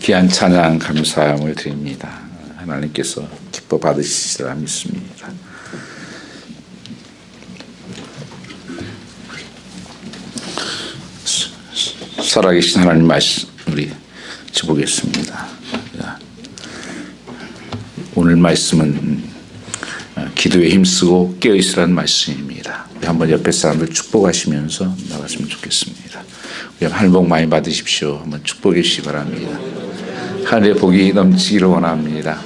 귀한 찬양 감사함을 드립니다. 하나님께서 기뻐 받으시리라 믿습니다. 살아계신 하나님 말씀 우리 보겠습니다. 오늘 말씀은 기도에 힘쓰고 깨어있으라는 말씀입니다. 한번 옆에 사람들 축복하시면서 나갔으면 좋겠습니다. 하늘 복 많이 받으십시오. 한번 축복해 주시기 바랍니다. 하늘의 복이 넘치기를 원합니다.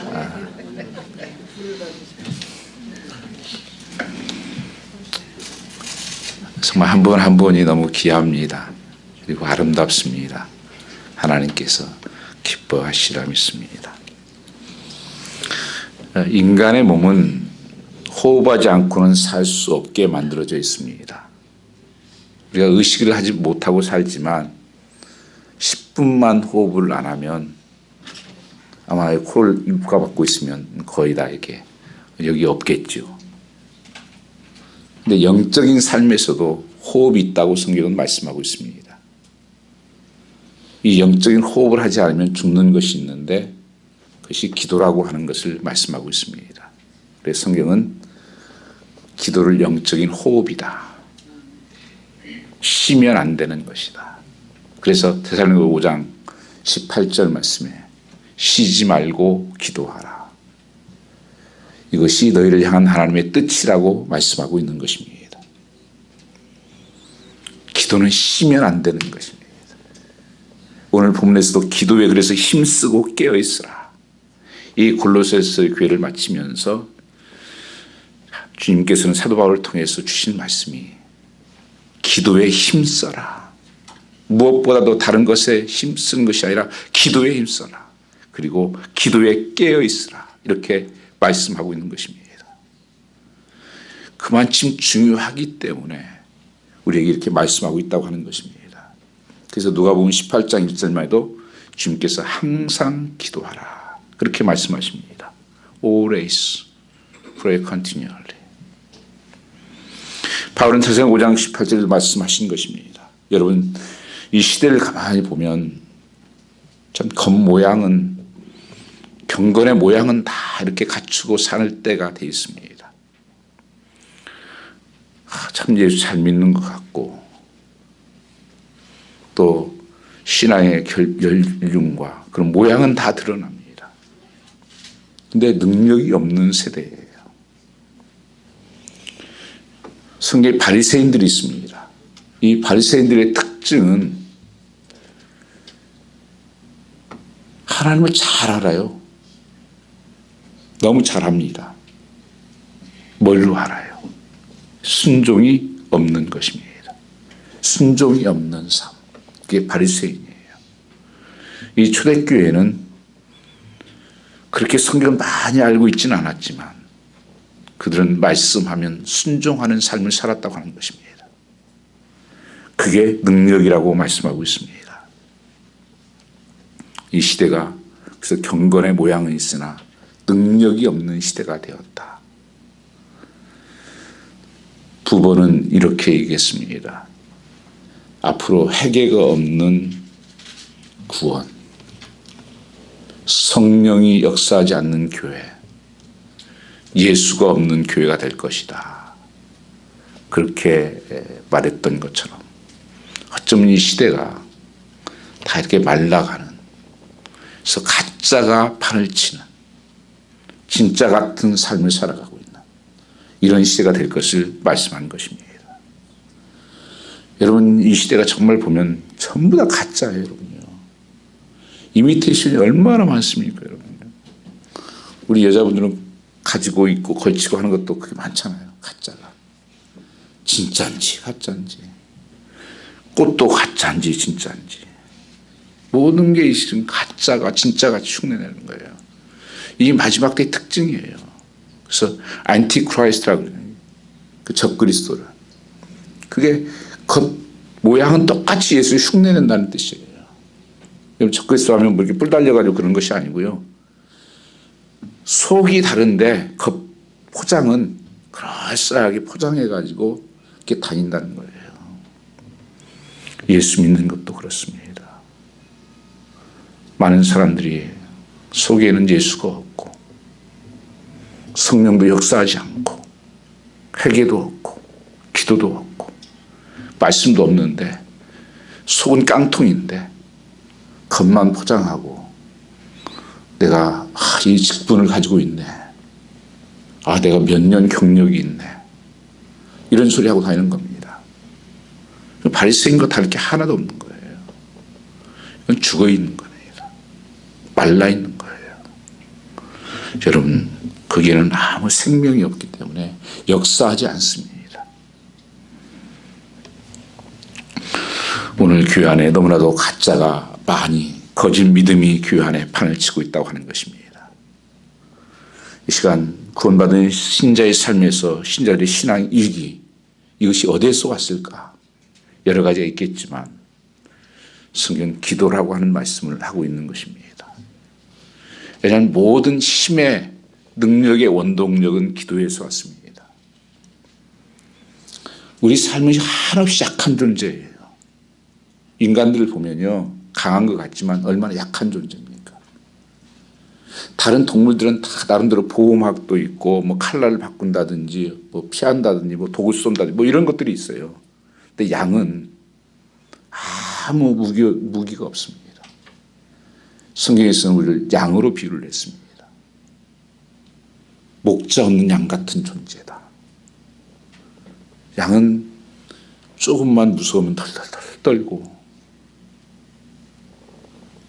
정말 한 분 한 분이 너무 귀합니다. 그리고 아름답습니다. 하나님께서 기뻐하시라 믿습니다. 인간의 몸은 호흡하지 않고는 살 수 없게 만들어져 있습니다. 우리가 의식을 하지 못하고 살지만 10분만 호흡을 안 하면 아마 코를 입가 받고 있으면 거의 다 이렇게 여기 없겠죠. 근데 영적인 삶에서도 호흡이 있다고 성경은 말씀하고 있습니다. 이 영적인 호흡을 하지 않으면 죽는 것이 있는데 그것이 기도라고 하는 것을 말씀하고 있습니다. 그래서 성경은 기도를 영적인 호흡이다. 쉬면 안 되는 것이다. 그래서 데살로니가 5장 18절 말씀에 쉬지 말고 기도하라. 이것이 너희를 향한 하나님의 뜻이라고 말씀하고 있는 것입니다. 기도는 쉬면 안 되는 것입니다. 오늘 본문에서도 기도에 그래서 힘쓰고 깨어있으라. 이 골로새서 교회를 마치면서 주님께서는 사도 바울을 통해서 주신 말씀이 기도에 힘써라. 무엇보다도 다른 것에 힘쓰는 것이 아니라 기도에 힘써라. 그리고 기도에 깨어있으라. 이렇게 말씀하고 있는 것입니다. 그만큼 중요하기 때문에 우리에게 이렇게 말씀하고 있다고 하는 것입니다. 그래서 누가복음 18장 1절만 해도 주님께서 항상 기도하라. 그렇게 말씀하십니다. Always pray continually. 바울은 사도행전 5장 18절에 말씀하신 것입니다. 여러분 이 시대를 가만히 보면 참 겉모양은 경건의 모양은 다 이렇게 갖추고 사는 때가 되어 있습니다. 참 예수 잘 믿는 것 같고 또 신앙의 연륜과 그런 모양은 다 드러납니다. 근데 능력이 없는 세대예요. 성경에 바리새인들이 있습니다. 이 바리새인들의 특징은 하나님을 잘 알아요. 너무 잘 압니다. 뭘로 알아요? 순종이 없는 것입니다. 순종이 없는 삶. 그게 바리새인이에요. 이 초대교회는 그렇게 성경을 많이 알고 있지는 않았지만 그들은 말씀하면 순종하는 삶을 살았다고 하는 것입니다. 그게 능력이라고 말씀하고 있습니다. 이 시대가 그래서 경건의 모양은 있으나 능력이 없는 시대가 되었다. 부번은 이렇게 얘기했습니다. 앞으로 회개가 없는 구원, 성령이 역사하지 않는 교회, 예수가 없는 교회가 될 것이다. 그렇게 말했던 것처럼 어쩌면 이 시대가 다 이렇게 말라가는, 그래서 가짜가 판을 치는 진짜 같은 삶을 살아가고 있는 이런 시대가 될 것을 말씀한 것입니다. 여러분 이 시대가 정말 보면 전부 다 가짜예요. 여러분요. 이미테이션이 얼마나 많습니까? 여러분. 우리 여자분들은 가지고 있고 걸치고 하는 것도 그게 많잖아요. 가짜가. 진짜인지 가짜인지. 꽃도 가짜인지 진짜인지. 모든 게 지금 가짜가 진짜가 흉내내는 거예요. 이게 마지막 때의 특징이에요. 그래서 안티크라이스트라고 그래요. 그 적그리스도를. 그게 겉 모양은 똑같이 예수를 흉내낸다는 뜻이에요. 적그리스도 하면 뭐 이렇게 뿔 달려가지고 그런 것이 아니고요. 속이 다른데 겉 포장은 그럴싸하게 포장해가지고 이렇게 다닌다는 거예요. 예수 믿는 것도 그렇습니다. 많은 사람들이 속에는 예수가 없고 성령도 역사하지 않고 회개도 없고 기도도 없고 말씀도 없는데 속은 깡통인데 겉만 포장하고 내가 이 직분을 가지고 있네. 내가 몇 년 경력이 있네. 이런 소리 하고 다니는 겁니다. 바리새인과 다를 게 하나도 없는 거예요. 이건 죽어 있는 겁니다. 말라 있는 거예요. 여러분, 거기에는 아무 생명이 없기 때문에 역사하지 않습니다. 오늘 교회 안에 너무나도 가짜가 많이, 거짓 믿음이 교회 안에 판을 치고 있다고 하는 것입니다. 이 시간 구원받은 신자의 삶에서 신자들의 신앙 일기, 이것이 어디에서 왔을까? 여러 가지가 있겠지만 성경 기도라고 하는 말씀을 하고 있는 것입니다. 왜냐하면 모든 힘의 능력의 원동력은 기도에서 왔습니다. 우리 삶은 한없이 약한 존재예요. 인간들을 보면요, 강한 것 같지만 얼마나 약한 존재입니까? 다른 동물들은 다 나름대로 보호막도 있고, 뭐 칼날을 바꾼다든지, 뭐 피한다든지, 뭐 독을 쏜다든지, 뭐 이런 것들이 있어요. 근데 양은 아무 무기가 없습니다. 성경에서는 우리를 양으로 비유를 했습니다. 목자 없는 양 같은 존재다. 양은 조금만 무서우면 덜덜덜 떨고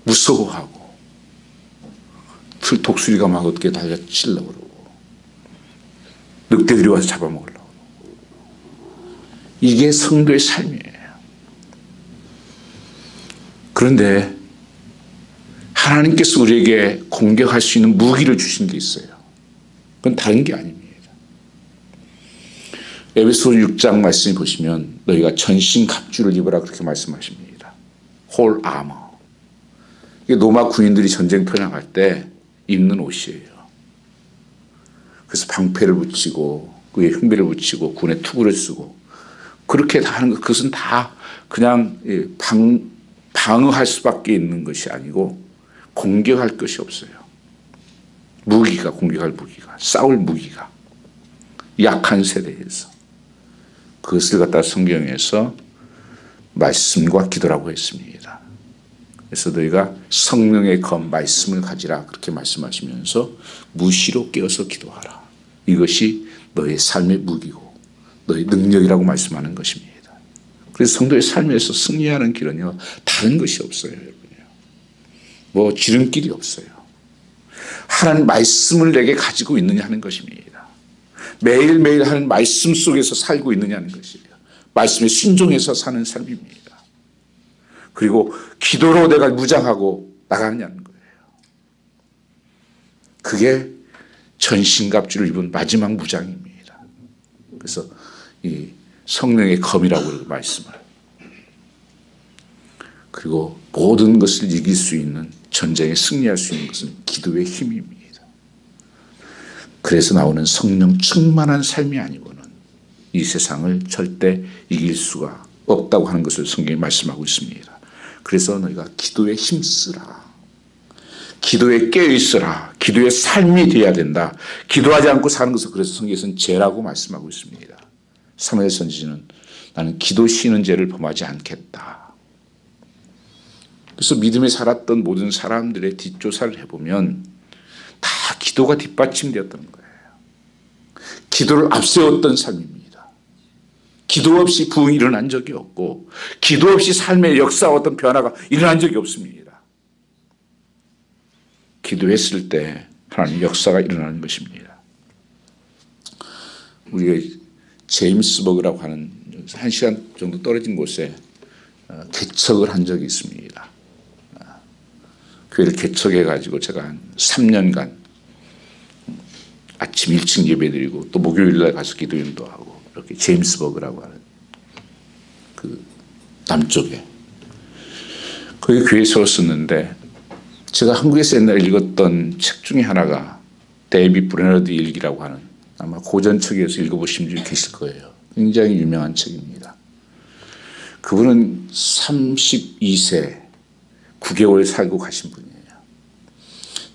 무서워하고 독수리가 막 어떻게 달려치려고 그러고 늑대들이 와서 잡아먹으려고 그러고. 이게 성도의 삶이에요. 그런데 하나님께서 우리에게 공격할 수 있는 무기를 주신 게 있어요. 그건 다른 게 아닙니다. 에베소서 6장 말씀을 보시면 너희가 전신 갑주를 입으라 그렇게 말씀하십니다. 홀 아머. 이게 로마 군인들이 전쟁터에 나갈 때 입는 옷이에요. 그래서 방패를 붙이고 그에 흉배를 붙이고 군의 투구를 쓰고 그렇게 다 하는 것, 그것은 다 그냥 방어할 수밖에 있는 것이 아니고 공격할 것이 없어요. 무기가, 공격할 무기가, 싸울 무기가 약한 세대에서 그것을 갖다 성경에서 말씀과 기도라고 했습니다. 그래서 너희가 성령의 검 말씀을 가지라 그렇게 말씀하시면서 무시로 깨어서 기도하라. 이것이 너의 삶의 무기고 너의 능력이라고 말씀하는 것입니다. 그래서 성도의 삶에서 승리하는 길은요, 다른 것이 없어요. 여러분요. 뭐 지름길이 없어요. 하나님 말씀을 내게 가지고 있느냐 하는 것입니다. 매일매일 하는 말씀 속에서 살고 있느냐는 것이에요. 말씀에 순종해서 사는 삶입니다. 그리고 기도로 내가 무장하고 나가느냐는 거예요. 그게 전신갑주를 입은 마지막 무장입니다. 그래서 이 성령의 검이라고 말씀을, 그리고 모든 것을 이길 수 있는, 전쟁에 승리할 수 있는 것은 기도의 힘입니다. 그래서 나오는 성령 충만한 삶이 아니고는 이 세상을 절대 이길 수가 없다고 하는 것을 성경이 말씀하고 있습니다. 그래서 너희가 기도에 힘쓰라. 기도에 깨어있으라. 기도의 삶이 되어야 된다. 기도하지 않고 사는 것을 그래서 성경에서는 죄라고 말씀하고 있습니다. 사무엘 선지자는 나는 기도 쉬는 죄를 범하지 않겠다. 그래서 믿음에 살았던 모든 사람들의 뒷조사를 해보면 다 기도가 뒷받침되었던 거예요. 기도를 앞세웠던 삶입니다. 기도 없이 부흥이 일어난 적이 없고 기도 없이 삶의 역사와 어떤 변화가 일어난 적이 없습니다. 기도했을 때 하나님 역사가 일어나는 것입니다. 우리가 제임스 버그라고 하는 1시간 정도 떨어진 곳에 개척을 한 적이 있습니다. 교회를 개척해가지고 제가 한 3년간 아침 일찍 예배드리고 또 목요일날 가서 기도 인도하고 이렇게 제임스 버그라고 하는 그 남쪽에 거기 교회에 세웠었는데 제가 한국에서 옛날에 읽었던 책 중에 하나가 데이비 브레너드 일기라고 하는, 아마 고전책에서 읽어보신 분이 계실 거예요. 굉장히 유명한 책입니다. 그분은 32세 9개월 살고 가신 분이에요.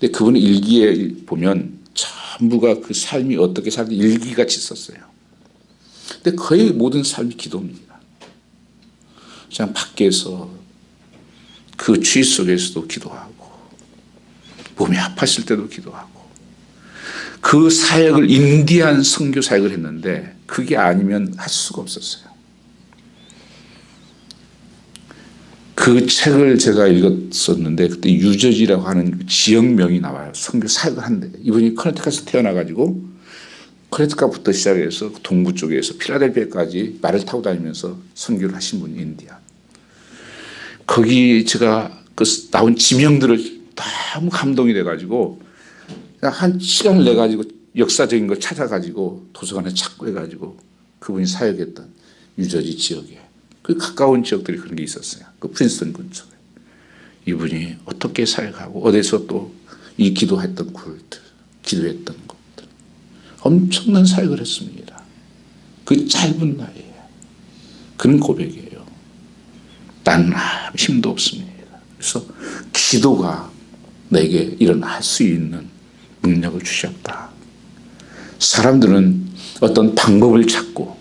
근데 그분의 일기에 보면 전부가 그 삶이 어떻게 살는지 일기같이 썼어요. 근데 거의 모든 삶이 기도입니다. 그냥 밖에서 그 추위 속에서도 기도하고 몸이 아팠을 때도 기도하고 그 사역을 인디안 선교 사역을 했는데 그게 아니면 할 수가 없었어요. 그 책을 제가 읽었었는데 그때 유저지라고 하는 지역명이 나와요. 선교 사역을 한대. 이분이 커네티컷에서 태어나가지고 커네티컷부터 시작해서 동부 쪽에서 필라델피아까지 말을 타고 다니면서 선교를 하신 분이 인디안. 거기 제가 그 나온 지명들을 너무 감동이 돼가지고 한 시간을 내가지고 역사적인 걸 찾아가지고 도서관에 찾고 해가지고 그분이 사역했던 유저지 지역에 그 가까운 지역들이 그런 게 있었어요. 그 프린스턴 근처에 이분이 어떻게 사역하고 어디서 또 이 기도했던 굴들, 기도했던 것들 엄청난 사역을 했습니다. 그 짧은 나이에 그런 고백이에요. 나는 힘도 없습니다. 그래서 기도가 내게 일어날 수 있는 능력을 주셨다. 사람들은 어떤 방법을 찾고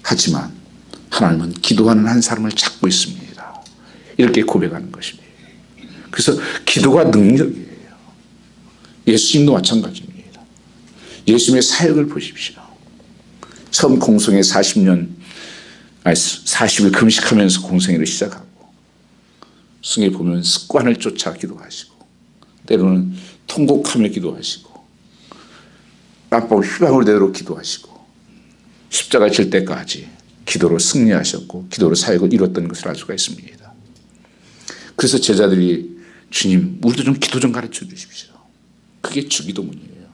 하지만 하나님은 기도하는 한 사람을 찾고 있습니다. 이렇게 고백하는 것입니다. 그래서 기도가 능력이에요. 예수님도 마찬가지입니다. 예수님의 사역을 보십시오. 처음 공생애 40일 금식하면서 공생애를 시작하고 성경에 보면 습관을 쫓아 기도하시고 때로는 통곡하며 기도하시고 깜빡 휴방을 내도록 기도하시고 십자가 질 때까지 기도로 승리하셨고 기도로 사역을 이뤘던 것을 알 수가 있습니다. 그래서 제자들이 주님 우리도 좀 기도 좀 가르쳐 주십시오. 그게 주기도문이에요.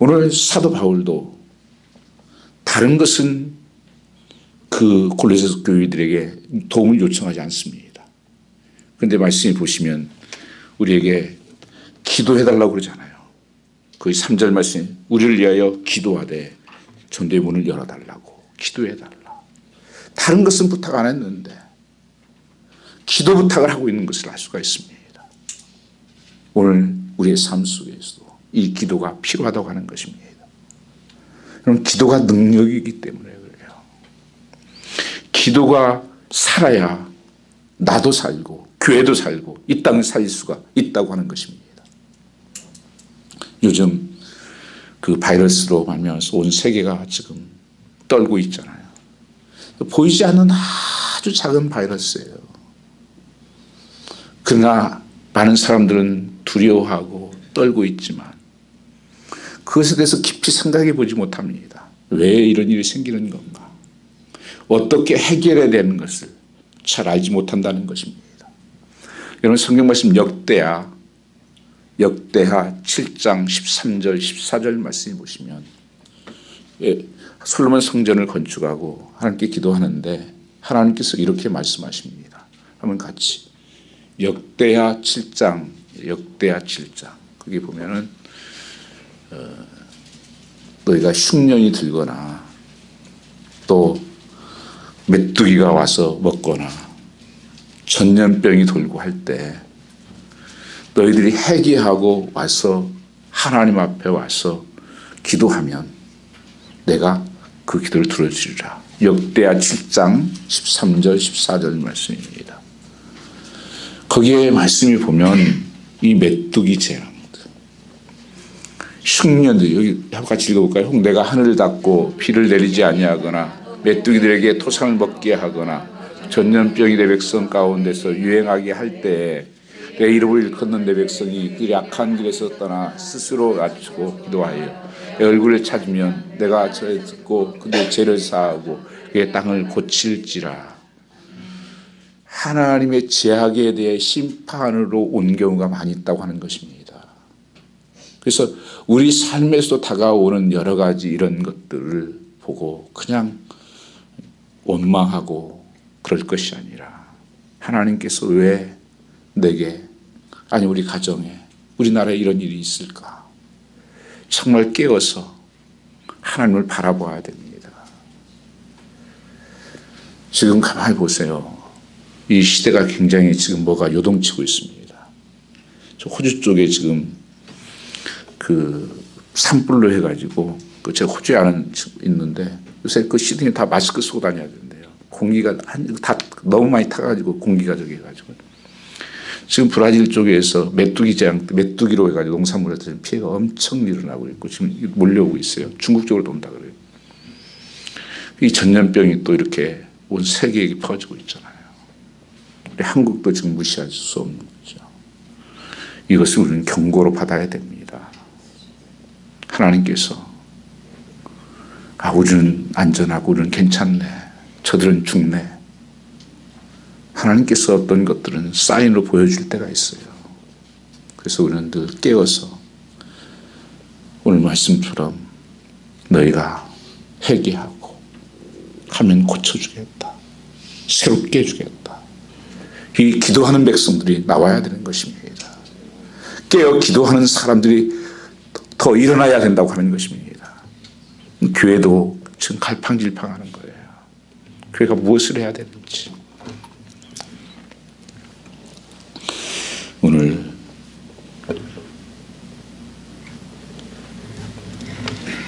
오늘 사도 바울도 다른 것은 그 골로새 교회들에게 도움을 요청하지 않습니다. 그런데 말씀을 보시면 우리에게 기도해달라고 그러잖아요. 그 3절 말씀에 우리를 위하여 기도하되 전도의 문을 열어달라고 기도해달라. 다른 것은 부탁 안 했는데 기도 부탁을 하고 있는 것을 알 수가 있습니다. 오늘 우리의 삶 속에서도 이 기도가 필요하다고 하는 것입니다. 그럼 기도가 능력이기 때문에 그래요. 기도가 살아야 나도 살고 교회도 살고 이 땅을 살릴 수가 있다고 하는 것입니다. 요즘 그 바이러스로 말미암아서 온 세계가 지금 떨고 있잖아요. 보이지 않는 아주 작은 바이러스예요. 그러나 많은 사람들은 두려워하고 떨고 있지만 그것에 대해서 깊이 생각해 보지 못합니다. 왜 이런 일이 생기는 건가? 어떻게 해결해야 되는 것을 잘 알지 못한다는 것입니다. 여러분 성경 말씀 역대하 7장 13절 14절 말씀을 보시면 솔로몬 성전을 건축하고 하나님께 기도하는데 하나님께서 이렇게 말씀하십니다. 한번 같이 역대하 7장 거기 보면은 너희가 흉년이 들거나 또 메뚜기가 와서 먹거나 전염병이 돌고 할 때 너희들이 회개하고 와서 하나님 앞에 와서 기도하면 내가 그 기도를 들어주리라. 역대하 7장 13절 14절 말씀입니다. 거기에 말씀이 보면 이 메뚜기 재앙 흉년들 여기 같이 읽어볼까요? 내가 하늘을 닫고 비를 내리지 아니하거나 메뚜기들에게 토산을 먹게 하거나 전염병이 내 백성 가운데서 유행하게 할 때에 내 이름을 일컫는 내 백성이 그 약한 길에서 떠나 스스로 낮추고 기도하여 내 얼굴을 찾으면 내가 저에 듣고 그들의 죄를 사하고 그의 땅을 고칠지라. 하나님의 제약에 대해 심판으로 온 경우가 많이 있다고 하는 것입니다. 그래서 우리 삶에서도 다가오는 여러 가지 이런 것들을 보고 그냥 원망하고 그럴 것이 아니라 하나님께서 왜 내게 아니 우리 가정에 우리나라에 이런 일이 있을까? 정말 깨어서 하나님을 바라봐야 됩니다. 지금 가만히 보세요. 이 시대가 굉장히 지금 뭐가 요동치고 있습니다. 저 호주 쪽에 지금 그 산불로 해가지고 그 제가 호주에 아는 있는데 요새 그 시드니 다 마스크 쓰고 다녀야 된대요. 공기가 다 너무 많이 타가지고 공기가 저기 해가지고 지금 브라질 쪽에서 메뚜기로 해가지고 농산물에 피해가 엄청 일어나고 있고 지금 몰려오고 있어요. 중국 쪽으로 온다 그래요. 이 전염병이 또 이렇게 온 세계에 퍼지고 있잖아요. 우리 한국도 지금 무시할 수 없는 거죠. 이것을 우리는 경고로 받아야 됩니다. 하나님께서 우리는 안전하고 우리는 괜찮네. 저들은 죽네. 하나님께서 어떤 것들은 사인으로 보여줄 때가 있어요. 그래서 우리는 늘 깨어서 오늘 말씀처럼 너희가 회개하고 하면 고쳐주겠다. 새롭게 해주겠다. 이 기도하는 백성들이 나와야 되는 것입니다. 깨어 기도하는 사람들이 더 일어나야 된다고 하는 것입니다. 교회도 지금 갈팡질팡하는 거예요. 교회가 무엇을 해야 되는지. 오늘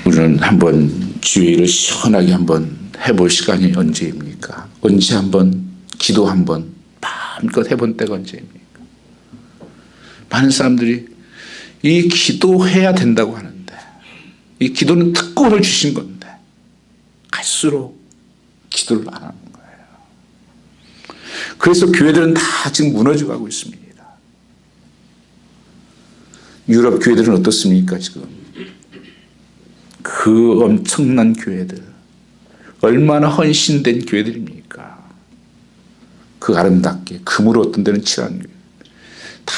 우리는 한번 주의를 시원하게 한번 해볼 시간이 언제입니까? 언제 한번 기도 한번 마음껏 해본 때가 언제입니까? 많은 사람들이 이 기도해야 된다고 하는데 이 기도는 특권을 주신 건데 갈수록 기도를 안 하는 거예요. 그래서 교회들은 다 지금 무너져 가고 있습니다. 유럽 교회들은 어떻습니까 지금? 그 엄청난 교회들 얼마나 헌신된 교회들입니까? 그 아름답게 금으로 어떤 데는 칠한 교회 다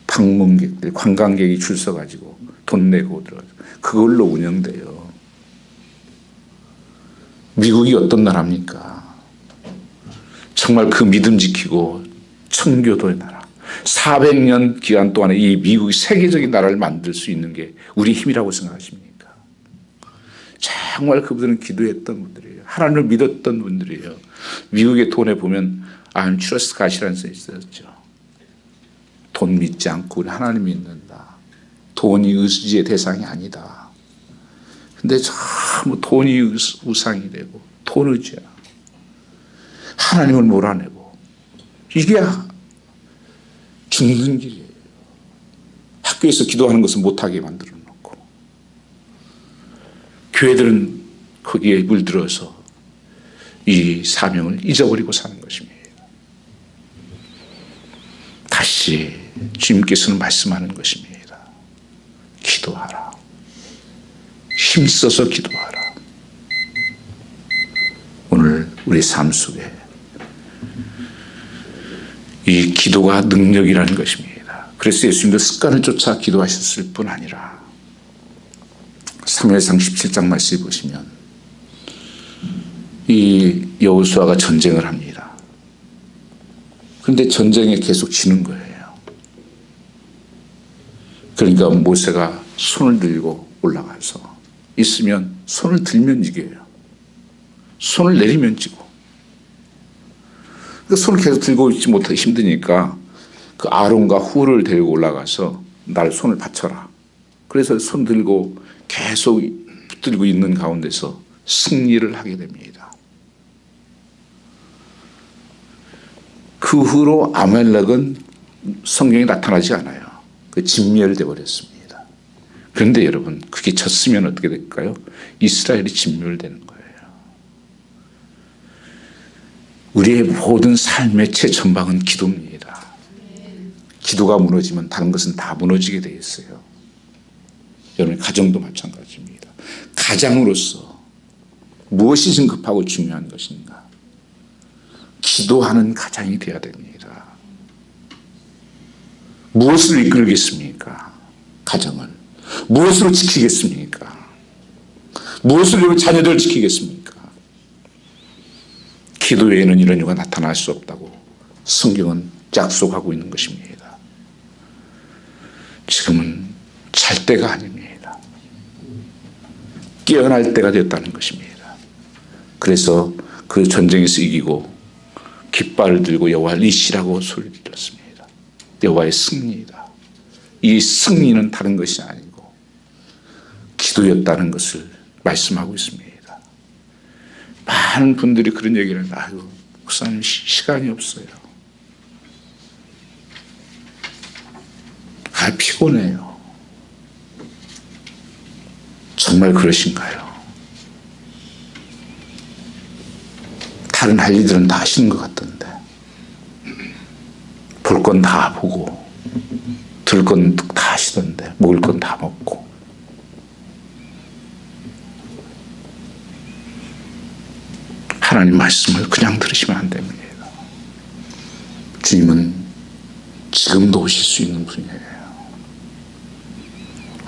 방문객들 관광객이 줄 서가지고 돈 내고 들어가서 그걸로 운영돼요. 미국이 어떤 나라입니까? 정말 그 믿음 지키고 청교도의 나라 400년 기간 동안에 이 미국이 세계적인 나라를 만들 수 있는 게 우리 힘이라고 생각하십니까? 정말 그분들은 기도했던 분들이에요. 하나님을 믿었던 분들이에요. 미국의 돈에 보면 I'm trust God이라는 써 있었죠. 돈 믿지 않고 우리 하나님 믿는다. 돈이 의지의 대상이 아니다. 근데 전부 돈이 우상이 되고 돈 의지야. 하나님을 몰아내고 이게 죽는 길이에요. 학교에서 기도하는 것을 못하게 만들어 놓고 교회들은 거기에 물들어서 이 사명을 잊어버리고 사는 것입니다. 다시 주님께서는 말씀하는 것입니다. 기도하라. 힘써서 기도하라. 오늘 우리 삶 속에 이 기도가 능력이라는 것입니다. 그래서 예수님도 습관을 쫓아 기도하셨을 뿐 아니라 사무엘상 17장 말씀을 보시면 이 여호수아가 전쟁을 합니다. 그런데 전쟁에 계속 지는 거예요. 그러니까 모세가 손을 들고 올라가서 있으면 손을 들면 이겨요. 손을 내리면 지고. 손을 계속 들고 있지 못하기 힘드니까 그 아론과 훌을 데리고 올라가서 날 손을 받쳐라. 그래서 손 들고 계속 붙들고 있는 가운데서 승리를 하게 됩니다. 그 후로 아말렉은 성경에 나타나지 않아요. 진멸돼 버렸습니다. 그런데 여러분 그게 졌으면 어떻게 될까요? 이스라엘이 진멸되는 거예요. 우리의 모든 삶의 최전방은 기도입니다. 기도가 무너지면 다른 것은 다 무너지게 되어 있어요. 여러분 가정도 마찬가지입니다. 가장으로서 무엇이 진급하고 중요한 것인가? 기도하는 가장이 되어야 됩니다. 무엇을 이끌겠습니까? 가정을. 무엇으로 지키겠습니까? 무엇으로 자녀들을 지키겠습니까? 기도 외에는 이런 이유가 나타날 수 없다고 성경은 약속하고 있는 것입니다. 지금은 잘 때가 아닙니다. 깨어날 때가 됐다는 것입니다. 그래서 그 전쟁에서 이기고 깃발을 들고 여호와를 이시라고 소리를 질렀습니다. 여호와의 승리이다. 이 승리는 다른 것이 아니고 기도였다는 것을 말씀하고 있습니다. 많은 분들이 그런 얘기를 합니다. 아유, 목사님 시간이 없어요. 피곤해요. 정말 그러신가요? 다른 할 일들은 다 하시는 것 같던데 볼 건 다 보고 들 건 다 하시던데 먹을 건 다 먹고 하나님 말씀을 그냥 들으시면 안 됩니다. 주님은 지금도 오실 수 있는 분이에요.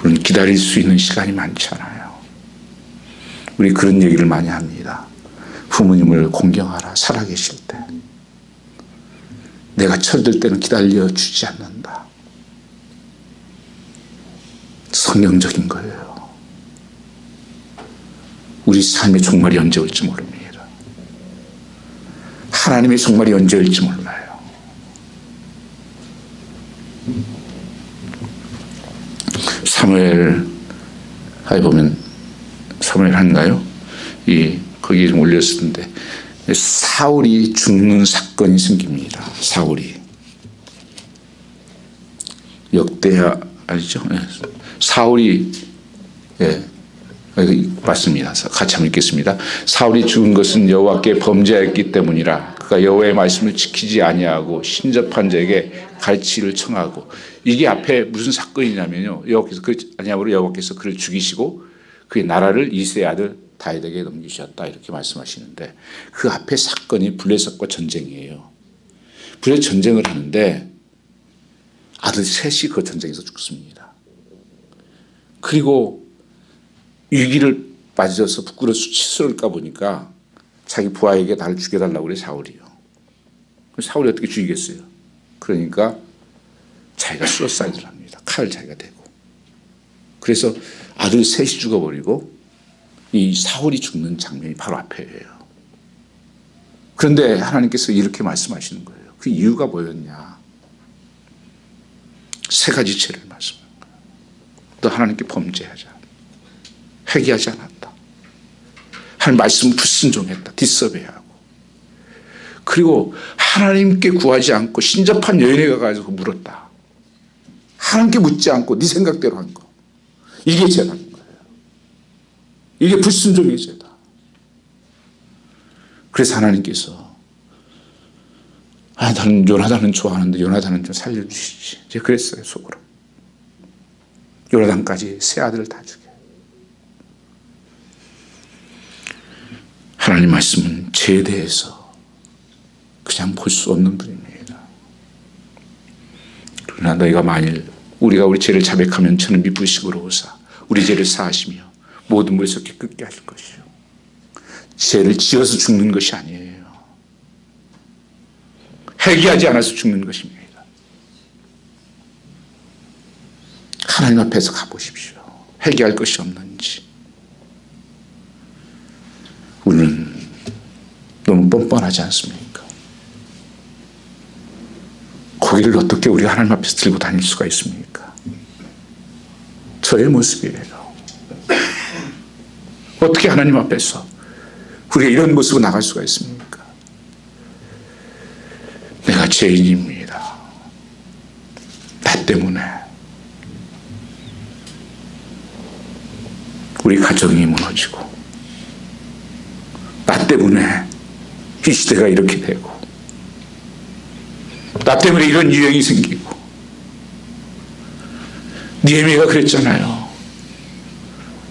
우리는 기다릴 수 있는 시간이 많지 않아요. 우리 그런 얘기를 많이 합니다. 부모님을 공경하라. 살아계실 때 내가 철들 때는 기다려주지 않는다. 성경적인 거예요. 우리 삶의 종말이 언제 올지 모릅니다. 하나님의 종말이 언제 올지 몰라요. 사무엘하에 보면 사무엘 한가요? 거기에 좀 올렸었는데 사울이 죽는 사건이 생깁니다. 사울이 역대하 아니죠? 사울이 맞습니다. 같이 한번 읽겠습니다. 사울이 죽은 것은 여호와께 범죄하였기 때문이라. 그가 여호와의 말씀을 지키지 아니하고 신접한 자에게 갈치를 청하고. 이게 앞에 무슨 사건이냐면요, 여호와께서 아니하므로 여호와께서 그를 죽이시고 그의 나라를 이새의 아들 다윗에게 넘기셨다 이렇게 말씀하시는데, 그 앞에 사건이 블레셋과 전쟁이에요. 블레셋 전쟁을 하는데 아들 셋이 그 전쟁에서 죽습니다. 그리고 위기를 맞아서 부끄러워 수치스러울까 보니까 자기 부하에게 나를 죽여달라고 그래, 사울이요. 사울이 어떻게 죽이겠어요? 그러니까 자기가 수어사이드를 합니다. 칼을 자기가 대고. 그래서 아들 셋이 죽어버리고 이 사울이 죽는 장면이 바로 앞에예요. 그런데 하나님께서 이렇게 말씀하시는 거예요. 그 이유가 뭐였냐? 세 가지 죄를 말씀하는 거예요. 너 하나님께 범죄하자. 회개하지 않았다. 하나님 말씀 불순종했다. 뒷섭외하고. 그리고 하나님께 구하지 않고 신접한 여인에게 가가지고 물었다. 하나님께 묻지 않고 네 생각대로 한 거. 이게 죄라는 거예요. 이게 불순종의 죄다. 그래서 하나님께서 나는 요나단은 좋아하는데 요나단은 좀 살려주시지. 이제 그랬어요, 속으로. 요나단까지 세 아들을 다 죽여. 하나님 말씀은 죄에 대해서 그냥 볼 수 없는 분입니다. 그러나 너희가 만일 우리가 우리 죄를 자백하면 저는 미쁘시고로 오사 우리 죄를 사하시며 모든 물에서 깨끗게 하실 것이요. 죄를 지어서 죽는 것이 아니에요. 회개하지 않아서 죽는 것입니다. 하나님 앞에서 가보십시오. 회개할 것이 없는지. 우리는 너무 뻔뻔하지 않습니까? 고기를 어떻게 우리가 하나님 앞에서 들고 다닐 수가 있습니까? 저의 모습이에요. 어떻게 하나님 앞에서 우리가 이런 모습으로 나갈 수가 있습니까? 내가 죄인입니다. 나 때문에 우리 가정이 무너지고 나 때문에 이 시대가 이렇게 되고 나 때문에 이런 유행이 생기고 느헤미야가 그랬잖아요.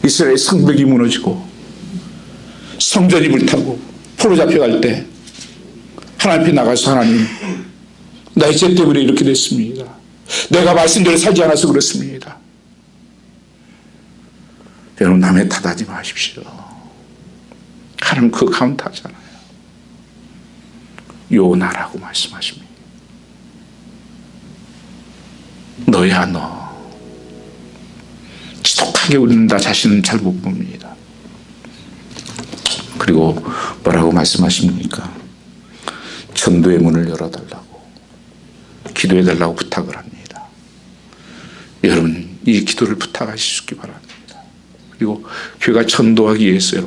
이스라엘 성벽이 무너지고 성전이 불타고 포로 잡혀갈 때 하나님 앞에 나가서 하나님 나의 죄 때문에 이렇게 됐습니다. 내가 말씀대로 살지 않아서 그렇습니다. 여러분 남의 탓하지 마십시오. 하나님 그 카운트하잖아요. 요나라고 말씀하십니다. 너야 너. 지독하게 우리는 나 자신은 잘 못 봅니다. 그리고 뭐라고 말씀하십니까? 전도의 문을 열어달라고 기도해달라고 부탁을 합니다. 여러분 이 기도를 부탁하시기 바랍니다. 그리고 교회가 전도하기 위해서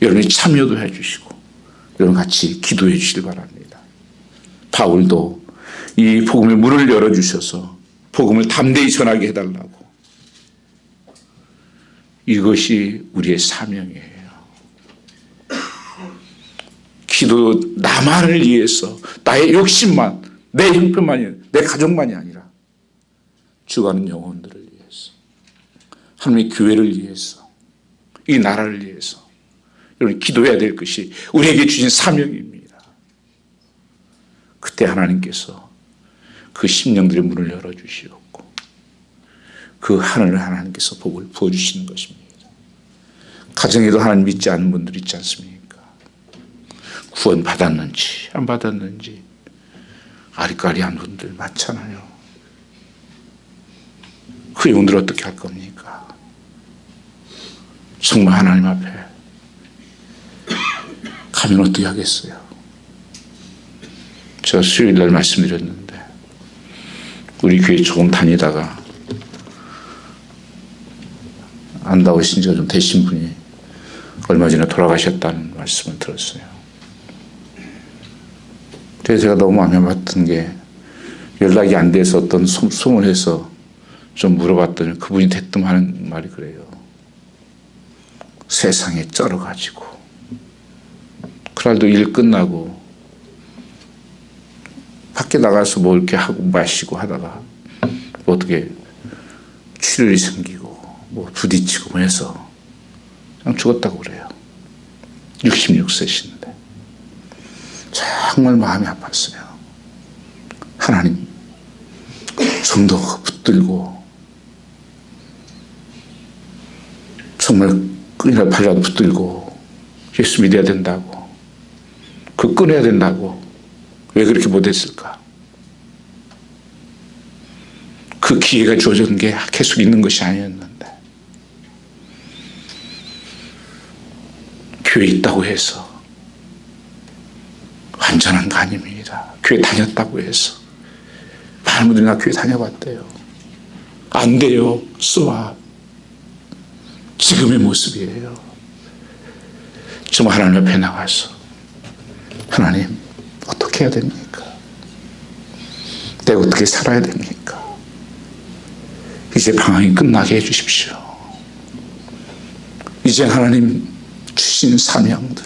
여러분이 참여도 해주시고 여러분 같이 기도해 주시길 바랍니다. 바울도 이 복음의 문을 열어주셔서 복음을 담대히 전하게 해달라고, 이것이 우리의 사명이에요. 기도 나만을 위해서, 나의 욕심만, 내 형편만이, 내 가족만이 아니라 죽어가는 영혼들을 위해서, 하나님의 교회를 위해서, 이 나라를 위해서 여러분 기도해야 될 것이 우리에게 주신 사명입니다. 그때 하나님께서 그 심령들의 문을 열어주시었고 그 하늘을 하나님께서 복을 부어주시는 것입니다. 가정에도 하나님 믿지 않는 분들 있지 않습니까? 구원 받았는지 안 받았는지 아리까리한 분들 많잖아요. 그 영혼들 어떻게 할 겁니까? 정말 하나님 앞에 가면 어떻게 하겠어요? 제가 수요일 날 말씀드렸는데 우리 교회 조금 다니다가 안다오신 지가 좀 되신 분이 얼마 전에 돌아가셨다는 말씀을 들었어요. 그래서 제가 너무 마음에 받던 게 연락이 안 돼서 어떤 소문을 해서 좀 물어봤더니 그분이 대뜸 하는 말이 그래요. 세상에 쩔어가지고 그날도 일 끝나고 밖에 나가서 뭐 이렇게 하고 마시고 하다가 뭐 어떻게 출혈이 생기고 뭐 부딪히고 뭐 해서 그냥 죽었다고 그래요. 66세신데 정말 마음이 아팠어요. 하나님 정도가 붙들고 정말 끈이나 팔이라도 붙들고 예수 믿어야 된다고, 그 끊어야 된다고 왜 그렇게 못했을까? 그 기회가 주어진 게 계속 있는 것이 아니었는데 교회 있다고 해서 완전한 거 아닙니다. 교회 다녔다고 해서 많은 분들이 나 교회 다녀봤대요. 안 돼요. 쏘아. 지금의 모습이에요. 정말 하나님 앞에 나가서 하나님 어떻게 해야 됩니까? 내가 어떻게 살아야 됩니까? 이제 방황이 끝나게 해주십시오. 이제 하나님 주신 사명들,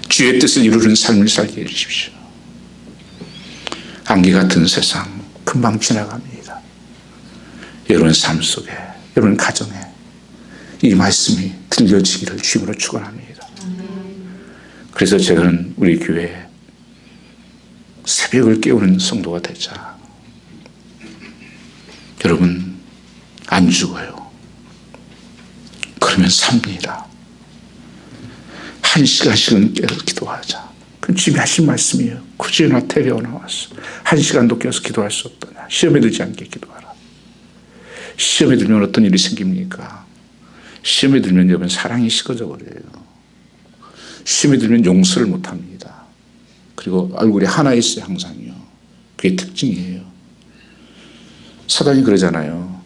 주의 뜻을 이루는 삶을 살게 해주십시오. 안개 같은 세상 금방 지나갑니다. 여러분 삶 속에, 여러분 가정에 이 말씀이 들려지기를 주님으로 축원합니다. 그래서 저는 우리 교회에 새벽을 깨우는 성도가 되자. 여러분 안 죽어요. 그러면 삽니다. 1시간씩은 깨서 기도하자. 그건 주님이 하신 말씀이에요. 굳이 나 태려 나왔어. 1시간도 깨서 기도할 수 없더냐. 시험에 들지 않게 기도하라. 시험에 들면 어떤 일이 생깁니까? 시험에 들면 여러분 사랑이 식어져 버려요. 시험에 들면 용서를 못합니다. 그리고 얼굴에 하나 있어요. 항상요. 그게 특징이에요. 사단이 그러잖아요.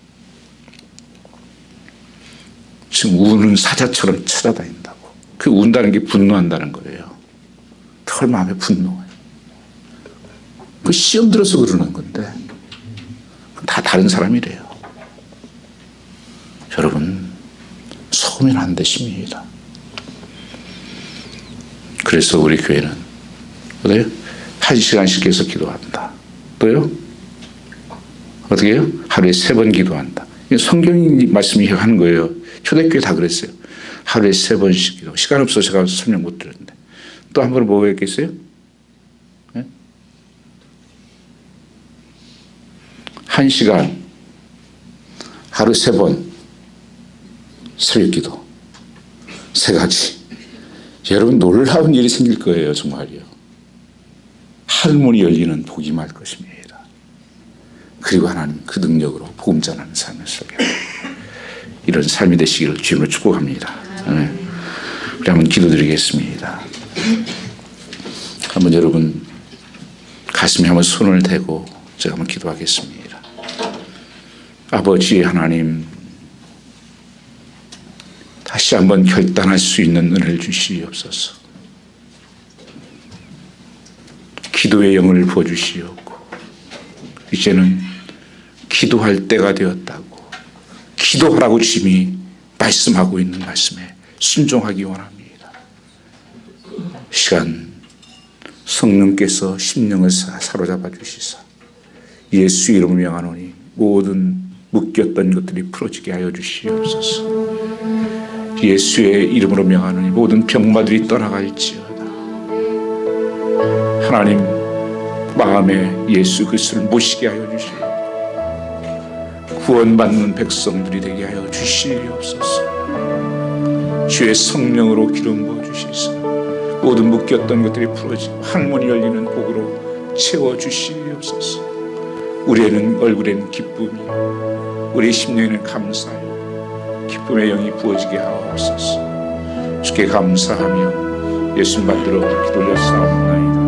지금 우는 사자처럼 찾아다닌다고. 그 운다는 게 분노한다는 거예요. 털 마음에 분노해요. 그 시험 들어서 그러는 건데 다 다른 사람이래요. 여러분 속으면 안 되십니다. 그래서 우리 교회는 어때요? 1시간씩 해서 기도한다. 또요? 어떻게 해요? 하루에 3번 기도한다. 성경이 말씀이 하는 거예요. 초대교회 다 그랬어요. 하루에 3번씩 기도. 시간 없어서 제가 설명 못 드렸는데. 또 한 번 뭐가 있겠어요? 네? 1시간, 하루 3번, 새벽 기도. 3가지. 여러분 놀라운 일이 생길 거예요. 정말요. 하늘문이 열리는 복이 임할 것입니다. 그리고 하나님 그 능력으로 복음 전하는 삶을 살게 이런 삶이 되시기를 주님으로 축복합니다. 네. 우리 한번 기도드리겠습니다. 한번 여러분 가슴에 한번 손을 대고 제가 한번 기도하겠습니다. 아버지 하나님, 다시 한번 결단할 수 있는 은혜를 주시옵소서. 기도의 영을 부어주시옵고, 이제는 기도할 때가 되었다고, 기도하라고 주님이 말씀하고 있는 말씀에 순종하기 원합니다. 시간 성령께서 심령을 사로잡아 주시사 예수 이름을 명하노니 모든 묶였던 것들이 풀어지게 하여 주시옵소서. 예수의 이름으로 명하노니 모든 병마들이 떠나갈지어다. 하나님 마음에 예수 그리스도를 모시게 하여 주시옵소서. 구원받는 백성들이 되게 하여 주시옵소서. 주의 성령으로 기름 부어 주시사 모든 묶였던 것들이 풀어지고 항문이 열리는 복으로 채워 주시옵소서. 우리의 얼굴에는 기쁨이, 우리의 심령에는 감사요 기쁨의 영이 부어지게 하옵소서. 주께 감사하며 예수님 받들어 기도 올렸사옵나이다.